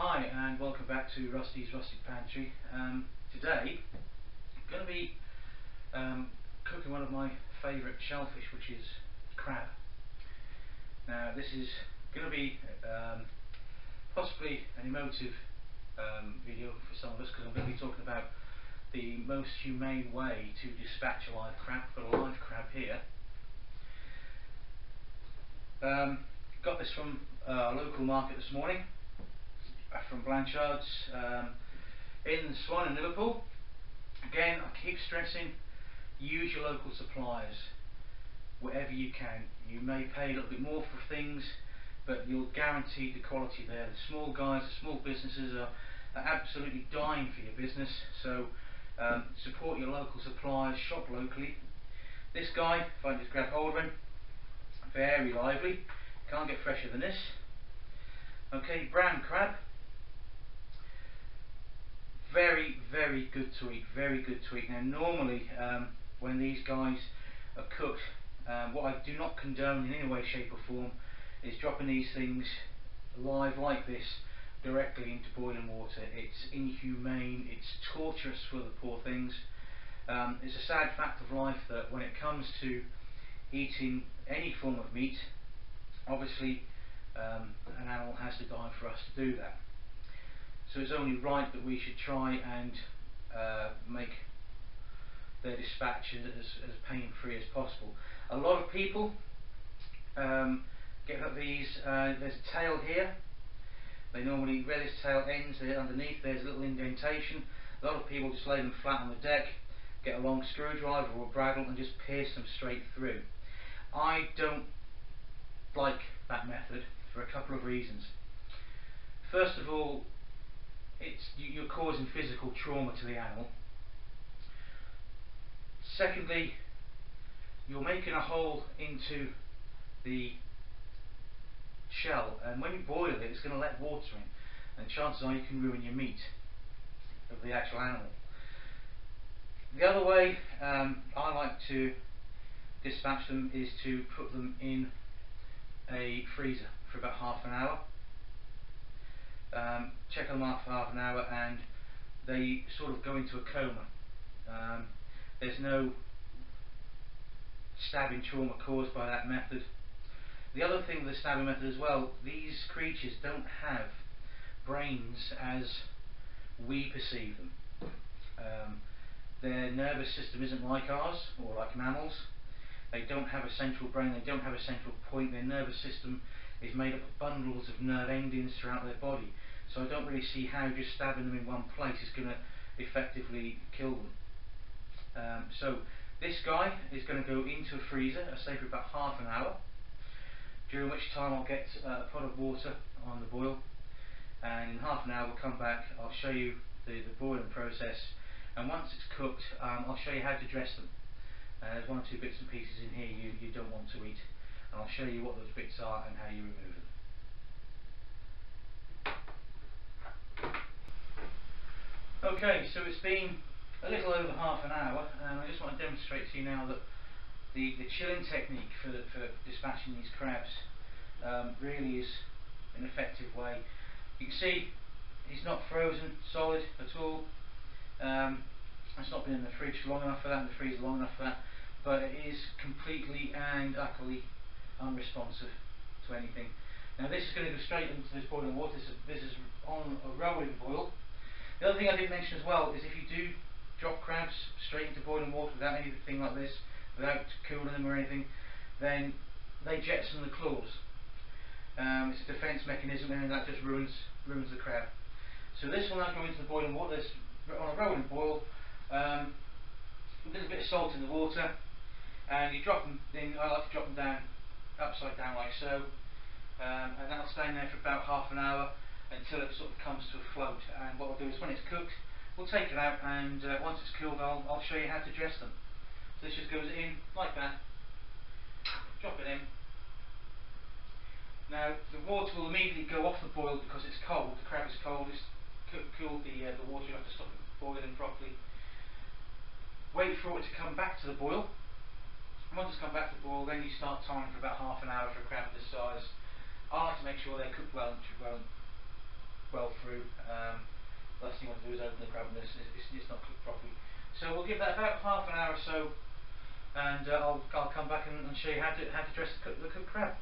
Hi and welcome back to Rusty's Rustic Pantry. Today I'm going to be cooking one of my favourite shellfish, which is crab. Now this is going to be possibly an emotive video for some of us, because I'm going to be talking about the most humane way to dispatch a live crab. I've got a live crab here. Got this from a local market this morning, from Blanchard's in Swan in Liverpool. Again, I keep stressing, use your local suppliers wherever you can. You may pay a little bit more for things, but you'll guarantee the quality there. The small guys, the small businesses are absolutely dying for your business, so support your local suppliers, shop locally. This guy, if I just grab hold of him, very lively, can't get fresher than this. Okay, brown crab. Very, very good to eat, very good to eat. Now normally when these guys are cooked, what I do not condone in any way, shape or form is dropping these things live like this directly into boiling water. It's inhumane, it's torturous for the poor things. It's a sad fact of life that when it comes to eating any form of meat, obviously an animal has to die for us to do that. So it's only right that we should try and make their dispatch as pain-free as possible. A lot of people get these, there's a tail here. They normally, where this tail ends, underneath there's a little indentation. A lot of people just lay them flat on the deck, get a long screwdriver or a bradawl and just pierce them straight through. I don't like that method for a couple of reasons. First of all, you're causing physical trauma to the animal. Secondly, you're making a hole into the shell, and when you boil it, it's going to let water in, and chances are you can ruin your meat of the actual animal. The other way I like to dispatch them is to put them in a freezer for about half an hour. Check them after half an hour and they sort of go into a coma. There's no stabbing trauma caused by that method. The other thing with the stabbing method as well, these creatures don't have brains as we perceive them. Their nervous system isn't like ours or like mammals. They don't have a central brain, they don't have a central point. Their nervous system is made up of bundles of nerve endings throughout their body. So I don't really see how just stabbing them in one place is going to effectively kill them. So this guy is going to go into a freezer, I say for about half an hour, during which time I'll get a pot of water on the boil, and in half an hour we'll come back, I'll show you the boiling process, and once it's cooked I'll show you how to dress them. There's one or two bits and pieces in here you don't want to eat, and I'll show you what those bits are and how you remove them. Okay, so it's been a little over half an hour, and I just want to demonstrate to you now that the chilling technique for dispatching these crabs really is an effective way. You can see he's not frozen solid at all. It's not been in the fridge long enough for that, in the freezer long enough for that, but it is completely and utterly unresponsive to anything. Now this is going to go straight into this boiling water. This is on a rolling boil. The other thing I did mention as well is if you do drop crabs straight into boiling water without anything like this, without cooling them or anything, then they jettison the claws. It's a defence mechanism, and that just ruins the crab. So this will now go into the boiling water. This on a rolling boil. A little bit of salt in the water, and you drop them. Then I like to drop them down upside down like so, and that'll stay in there for about half an hour until it sort of comes to a float. And what we'll do is when it's cooked, we'll take it out, and once it's cooled, I'll show you how to dress them. So this just goes in like that. Drop it in. Now the water will immediately go off the boil because it's cold. The crab is cold. It's cooled the water. You have to stop it boiling properly. Wait for it to come back to the boil. Once it's come back to the boil, then you start timing for about half an hour for a crab this size. I like to make sure they're cooked well and well through. Last thing you want to do is open the crab and it's not cooked properly. So we'll give that about half an hour or so, and I'll come back and show you how to dress the cooked crab.